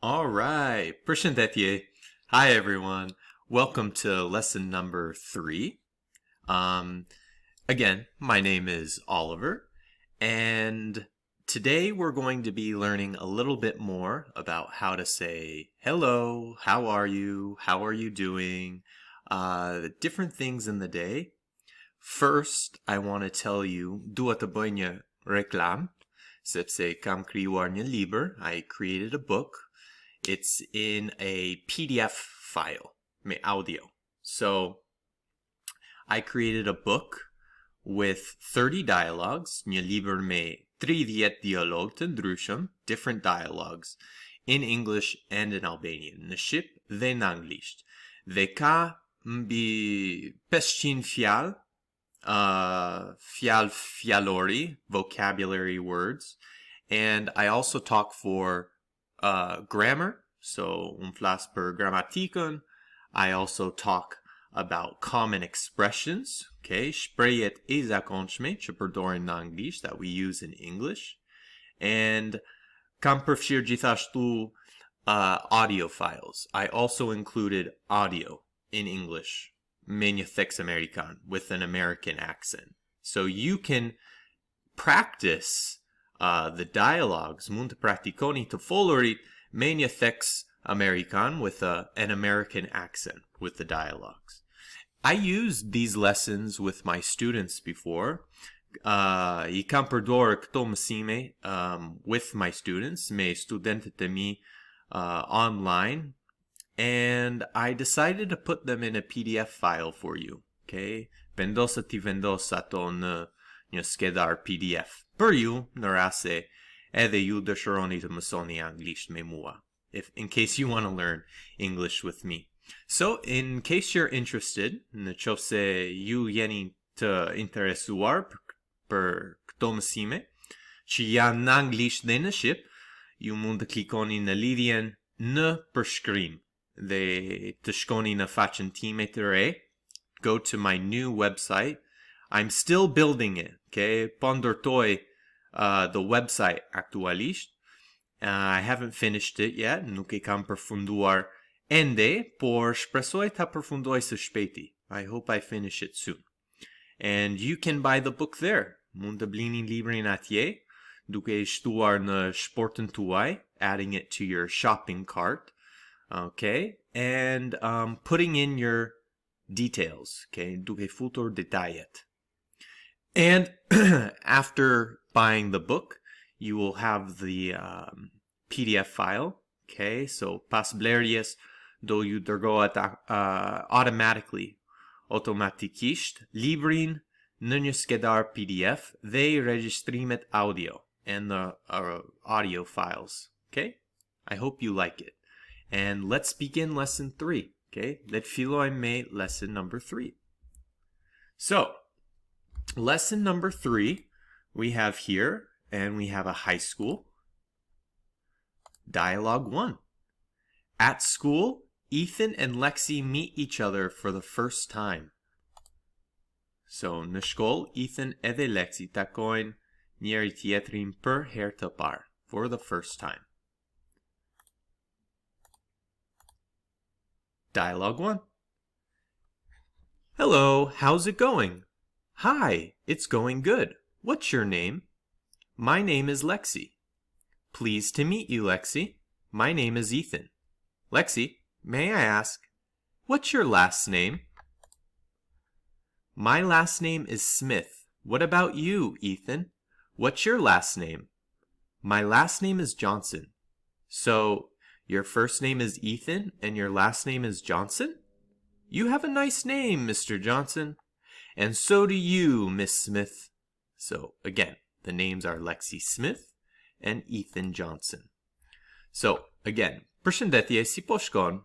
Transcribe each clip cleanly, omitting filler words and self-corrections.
All right, përshëndetje. Hi everyone. Welcome to lesson number 3. Again, my name is Oliver, and today we're going to be learning a little bit more about how to say hello, how are you doing, different things in the day. First, I want to tell you, duhet të bëj një reklam, sepse kam krijuar një libër. I created a book. It's in a PDF file, me audio. So I created a book with 30 dialogues, një libër me 30 dialogë të ndryshëm, different dialogues, in English and in Albanian, në shqip dhe në anglisht. Dhe ka mbi 500 fjalë, fjallori, vocabulary words, and I also talk for grammar, so flas për gramatikën. I also talk about common expressions, okay, shprehjet e zakonshme që përdoren në anglisht that we use in English, and kam përfshirë gjithashtu audio files. I also included audio in English, me një theks Amerikan, with an American accent. So you can practice the dialogues, mund të praktikoni të folurit me një theks Amerikan with an American accent with the dialogues. I used these lessons with my students before. I kam përdorur këto mësime with my students, me studentët e mi online, and I decided to put them in a PDF file for you. Okay? Vendosa ti vendos ato në një skedar PDF për ju në rast se edhe ju dëshironi të mësoni anglisht me mua, in case you want to learn English with me. So, in case you're interested, në qoftë se ju jeni të interesuar për këto mësime, që janë në anglisht dhe në shqip, ju mund të klikoni në lidhjen në përshkrim dhe të shkoni në faqen time të re. Go to my new website. I'm still building it, okay? Po ndërtoj the website aktualisht. I haven't finished it yet, nuk e kam përfunduar ende, por shpresoj ta përfundoj së shpejti. I hope I finish it soon. And you can buy the book there. Mund të blini librin atje, duke e shtuar në shportën tuaj, adding it to your shopping cart, okay? And putting in your details, okay? Duke futur detajet. And after buying the book, you will have the PDF file, okay? So pas blerjes do ju dërgohet automatically, automatikisht, librin në një skedar PDF dhe regjistrimet audio and the audio files, okay? I hope you like it. And let's begin lesson 3, okay? Le të fillojmë me lesson number 3. So, lesson number 3 we have here, and we have a high school. Dialogue 1. At school, Ethan and Lexi meet each other for the first time. So, në shkollë, Ethan edhe Lexi takojnë njëri tjetrin për herë të parë, for the first time. Dialogue 1. Hello, how's it going? Hi, it's going good. What's your name? My name is Lexi. Pleased to meet you, Lexi. My name is Ethan. Lexi, may I ask, what's your last name? My last name is Smith. What about you, Ethan? What's your last name? My last name is Johnson. So, your first name is Ethan and your last name is Johnson? You have a nice name, Mr. Johnson. And so do you, Miss Smith. So, again, the names are Lexi Smith and Ethan Johnson. So, again, përshëndetje, si po shkon?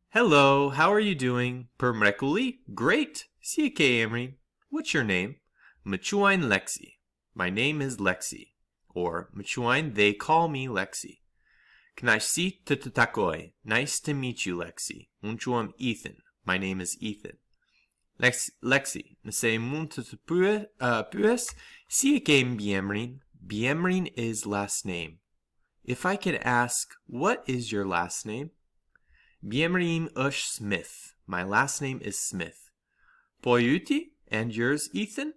Hello, how are you doing? Për mrekulli? Great. Si e ke emrin? What's your name? Më quajnë Lexi. My name is Lexi. Or, më quajnë, they call me Lexi. Kënaqësi të të takoj. Nice to meet you, Lexi. Unë quam Ethan. My name is Ethan. Lexi, nëse mund të pyes, si e ke mbiemrin? Biemrin is last name. if I could ask, what is your last name? Biemrim Është Smith. My last name is Smith. Pojuti, and yours, Ethan?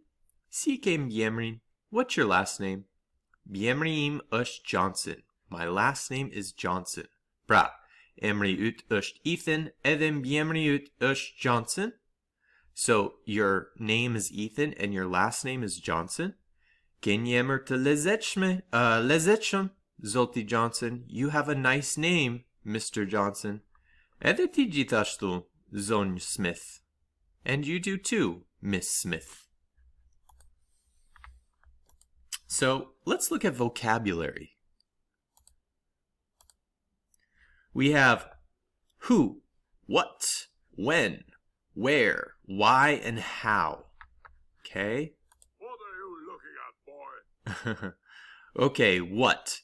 Si kem biemrin. What's your last name? Biemrim Është Johnson. My last name is Johnson. Pra, emri yt është Ethan, edhe biemri yt është Johnson. So, your name is Ethan and your last name is Johnson. Ken je emër të lezetshëm, Zoti Johnson. You have a nice name, Mr. Johnson. Edhe ti gjithashtu, Zonjë Smith. And you do too, Miss Smith. So, let's look at vocabulary. We have who, what, when, where, why, and how. Okay? What are you looking at, boy? Okay, what?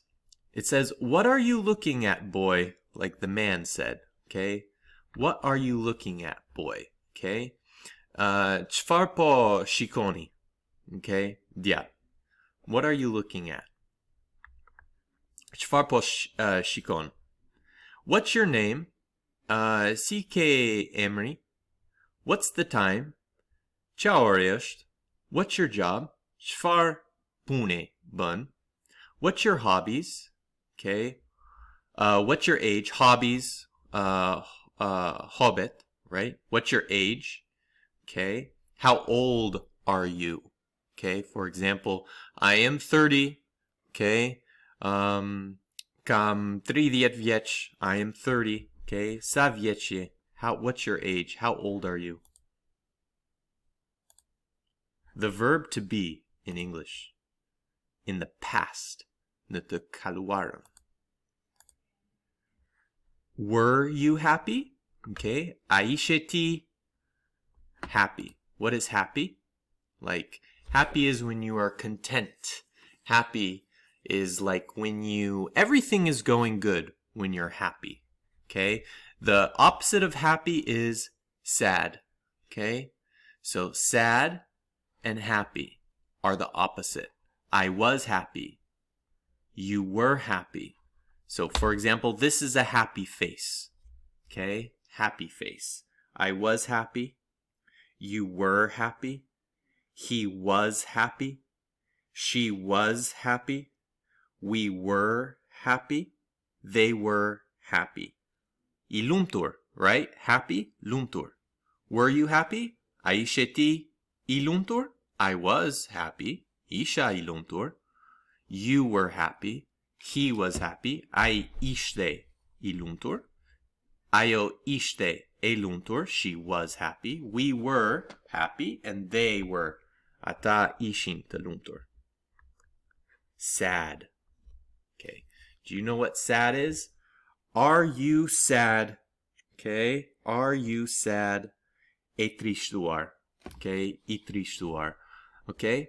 It says, what are you looking at, boy? Like the man said. Okay? What are you looking at, boy? Okay? Çfarë po shikoni? Okay? Dia. What are you looking at? Çfarë po shikon? What's your name? Si ke emri? What's the time? Qa ore është? What's your job? Çfarë pune bën? What's your hobbies? Okay. What's your age? Hobbies. Hobbit, right? What's your age? Okay. How old are you? Okay. For example, I am 30. Okay. Kam 30 vjeç. I am 30. Okay. Sa vjeç je? What's your age? How old are you? The verb to be in English. In the past. Në të kaluarën. Were you happy? Okay. A ishe ti happy. What is happy? Like, happy is when you are content. Happy is like when everything is going good when you're happy. Okay. The opposite of happy is sad. Okay. So sad and happy are the opposite. I was happy. You were happy. So, for example, this is a happy face. Okay? Happy face. I was happy. You were happy. He was happy. She was happy. We were happy. They were happy. I lumtur, right? Happy, lumtur. Were you happy? A ishe ti I lumtur? I was happy. Isha I lumtur. You were happy. He was happy. Ai ishte I lumtur. Ajo ishte e lumtur. She was happy. We were happy. And they were. Ata ishin të lumtur. Sad. Okay. Do you know what sad is? Are you sad? Okay. Are you sad? E trishtuar. Okay. I trishtuar. Okay.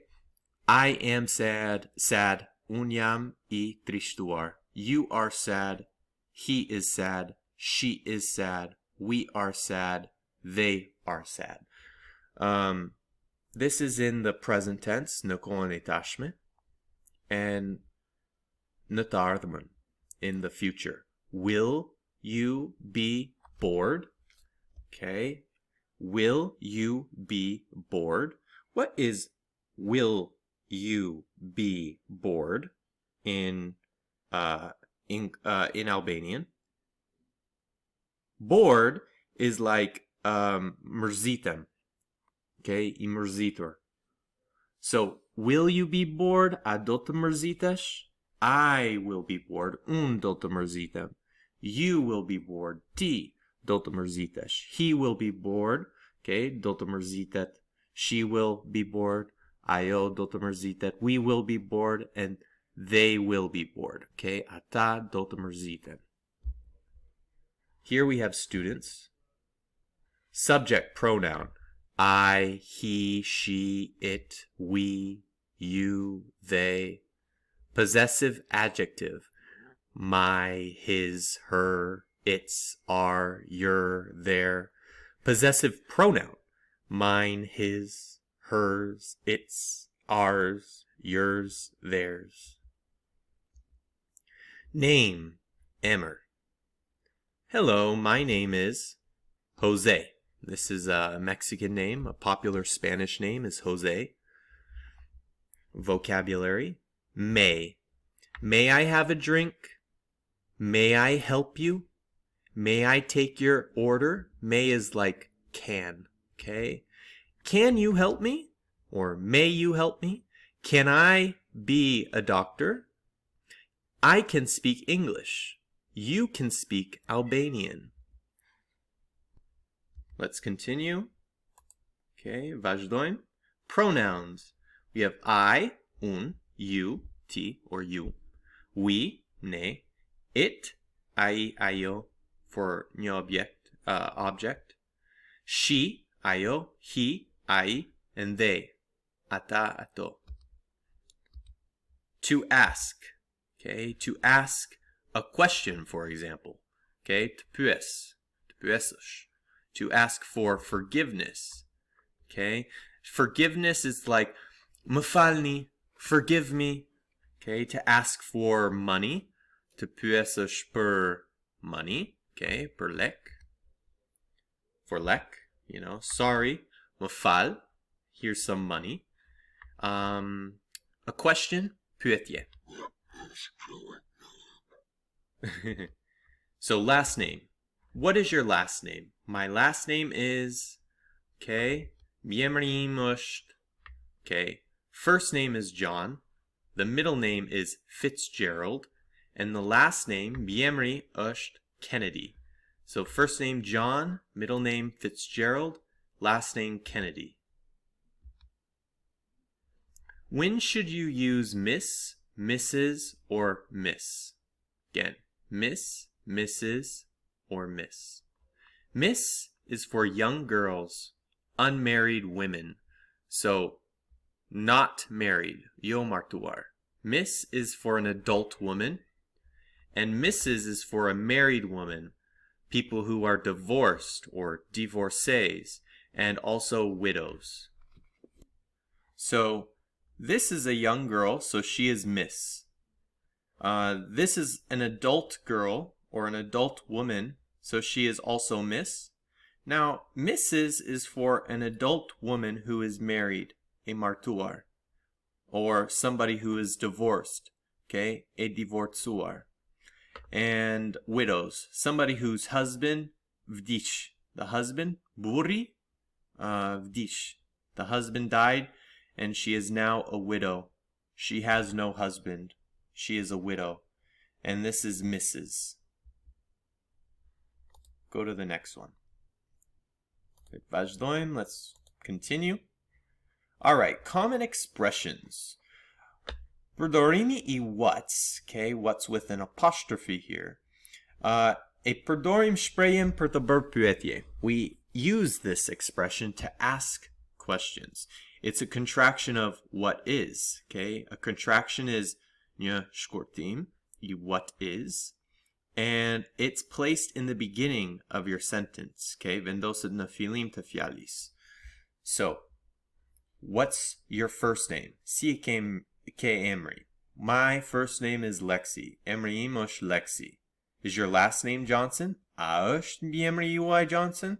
I am sad. Sad. Un jam I trishtuar. You are sad. He is sad. She is sad. We are sad. They are sad. This is in the present tense, në kohën e tashme, and në të ardhmen, in the future. Will you be bored? Okay. Will you be bored? What is will you be bored in Albanian? Bored is like mërzitem. Okay, I mërzitur. So, will you be bored? A do të mërzitesh? I will be bored. Unë do të mërzitem. You will be bored. Ti do të mërzitesh. He will be bored. Okay, do të mërzitet. She will be bored. Ajo do të mërzitet. We will be bored. And they will be bored. Okay, ata do të mërziten. Here we have students. Subject pronoun. I, he, she, it, we, you, they. Possessive adjective. My, his, her, its, our, your, their. Possessive pronoun. Mine, his, hers, its, ours, yours, theirs. Name, emër. Hello, my name is Jose. This is a Mexican name. A popular Spanish name is Jose. Vocabulary, may. May I have a drink? May I help you? May I take your order? May is like can, okay? Can you help me? Or may you help me? Can I be a doctor? I can speak English. You can speak Albanian. Let's continue. Okay, vazhdojmë. Pronouns. We have I, un, you, ti, or you. We, ne. It, ai, ajo, for një object. She, ajo, he, ai, and they, ata, ato. To ask. Okay, to ask a question, for example. Okay, të pyesësh. To ask for forgiveness. Okay, forgiveness is like, më falni, forgive me. Okay, to ask for money. Të pyesësh për money. Okay, për lek. For lek, you know, sorry, më fal, here's some money. A question, pyetje. So last name. What is your last name? My last name is, okay, Mjemrim Është. Okay, first name is John, the middle name is Fitzgerald, and the last name, Mjemri Është Kennedy. So first name John, middle name Fitzgerald, last name Kennedy. When should you use Miss, Mrs., or Miss? Again, Miss, Mrs., or Miss. Miss is for young girls, unmarried women. So, not married, yo martuar. Miss is for an adult woman, and Mrs. is for a married woman, people who are divorced or divorcees, and also widows. So, this is a young girl, so she is Miss. This is an adult girl or an adult woman, so she is also Miss. Now, Mrs. is for an adult woman who is married, a martuar, or somebody who is divorced, okay, a divorcuar. And widows, somebody whose husband, vdish, the husband, buri, vdish, the husband died, and she is now a widow. She has no husband. She is a widow. And this is Mrs. Go to the next one. Vazhdojmë, let's continue. Alright, common expressions. Përdorimi I what's, okay, what's with an apostrophe here. E përdorim shprehjen për të bërë pyetje. We use this expression to ask questions. It's a contraction of what is, okay? A contraction is një shkurtim, I what is, and it's placed in the beginning of your sentence, okay? Vendoset në fillim të fjalis. So, what's your first name? Si e ke emri? My first name is Lexi. Emri im është Lexi. Is your last name Johnson? A është mbiemri juaj Johnson?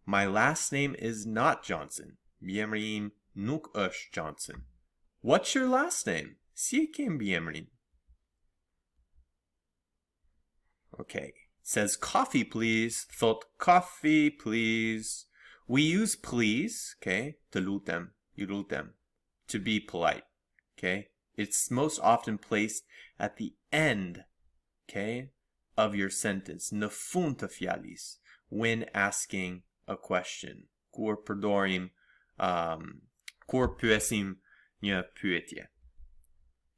My last name is not Johnson. Mbiemri im nuk është Johnson. What's your last name? Si e ke mbiemrin? Okay. It says coffee please. Thot coffee please. We use please, okay, të lutem, ju lutem, to be polite, okay? It's most often placed at the end, okay, of your sentence, në fund të fjalis, when asking a question. Kur përdorim, kur pyesim një pyetje.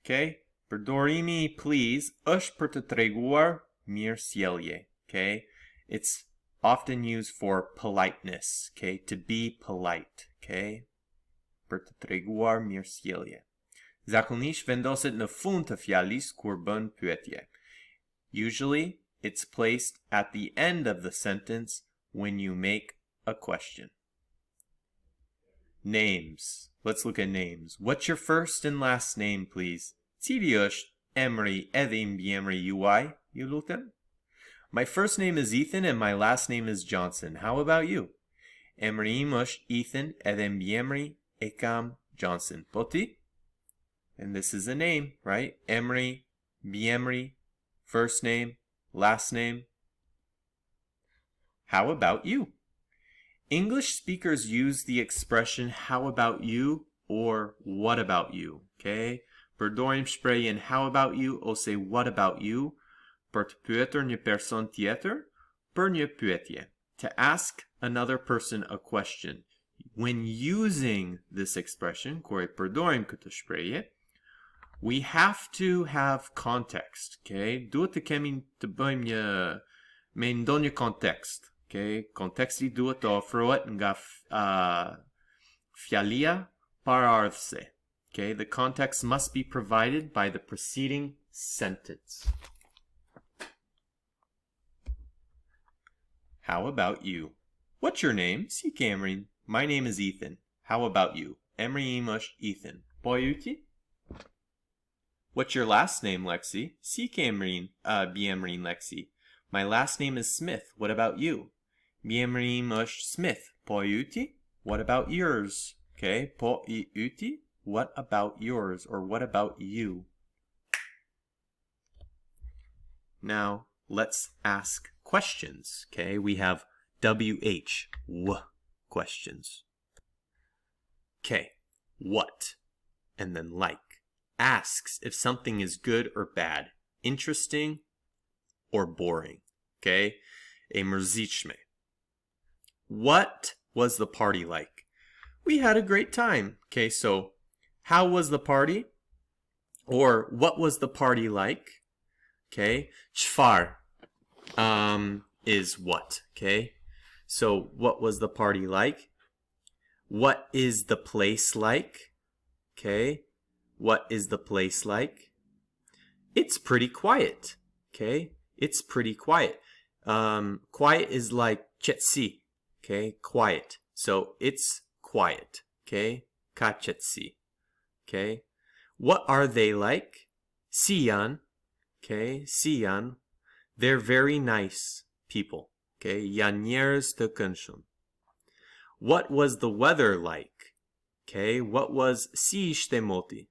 Okay? Përdorimi please është për të treguar mirësjellje, okay? It's often used for politeness, okay? To be polite, okay? Për të treguar mirësjellje. Zakonisht vendoset në fund të fjalis kur bën pyetje. Usually, it's placed at the end of the sentence when you make a question. Names. Let's look at names. What's your first and last name, please? Cili është emri edhe mbiemri juaj, ju lutem? My first name is Ethan and my last name is Johnson. How about you? Emri im është Ethan edhe mbiemri e kam Johnson. Po ti? And this is a name, right? Emri, mbiemri, first name, last name. How about you? English speakers use the expression how about you or what about you, okay? Përdorim shprehjen how about you ose what about you për të pyetur një person tjetër për një pyetje. To ask another person a question. When using this expression, kur e përdorim këtë shprehje, we have to have context, okay? Duhet të kemi të bëjmë me ndonjë kontekst, okay? Konteksti duhet të ofrohet nga fjalia paraardhëse. Okay, the context must be provided by the preceding sentence. How about you? What's your name? Si ke emrin? My name is Ethan. How about you? Emri im është Ethan. Po yti? What's your last name, Lexi? Si ke emrin? Biemrin, Lexi. My last name is Smith. What about you? Biemri im është Smith. Po yti? What about yours? Okay, po yti? What about yours, or what about you? Now, let's ask questions, okay? We have WH, questions. Okay, what, and then like. Asks if something is good or bad, interesting or boring, okay? E mërzitshme. What was the party like? We had a great time, okay? So, how was the party? Or what was the party like? Okay. Çfarë is what? Okay. So what was the party like? What is the place like? Okay. What is the place like? It's pretty quiet. Okay. It's pretty quiet. Quiet is like qetësi. Okay. Quiet. So it's quiet. Okay. Ka qetësi. Okay, what are they like? Si janë. Okay, si janë. They're very nice people. Okay, janë njerëz të këndshëm. What was the weather like? Okay, what was si ishte moti?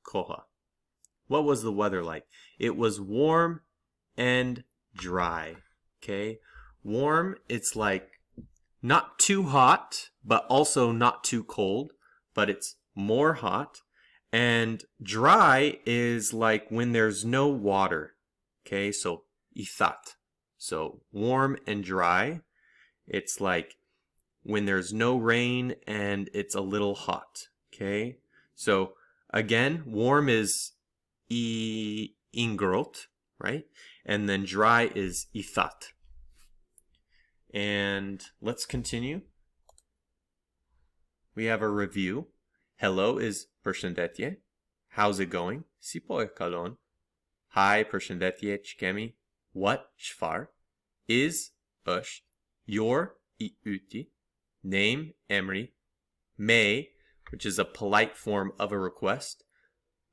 Koha. What was the weather like? It was warm and dry. Okay, warm, it's like not too hot, but also not too cold, but it's more hot. And dry is like when there's no water. Okay, so ithat. So warm and dry. It's like when there's no rain and it's a little hot. Okay, so again, warm is ingrot, right? And then dry is ithat. And let's continue. We have a review. Hello is përshëndetje. How's it going? Si po e kalon? Hi, përshëndetje, ç'kemi? What, çfarë? Is, është. Your, I yti. Name, emri. May, which is a polite form of a request.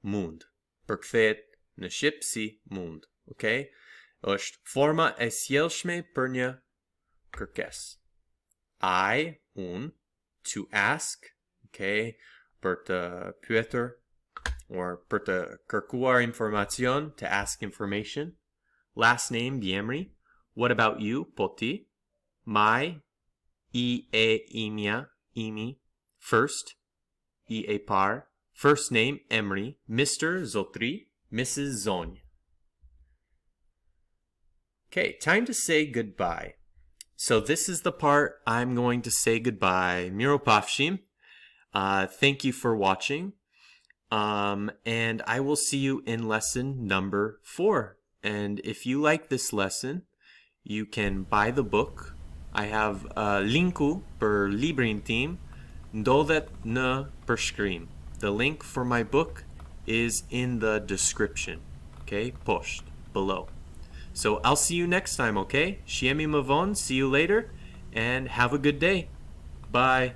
Mund. Përkthehet në shqip si mund. Okay? Është forma e sjellshme për një kërkesë. I, un, to ask, okay? Për të pyetur, or për të kërkuar informacion, to ask information. Last name, biemri. What about you, po ti? My, I e imja, imi. First, I e par. First name, emri. Mr. Zotri, Mrs. Zonj. Okay, time to say goodbye. So this is the part I'm going to say goodbye. Miropafshim. Thank you for watching. And I will see you in lesson number 4. And if you like this lesson, you can buy the book. I have a linku për librin tim, ndodhet në përshkrim. The link for my book is in the description. Okay, post, below. So I'll see you next time, okay? Shiemi Mavon, see you later, and have a good day. Bye.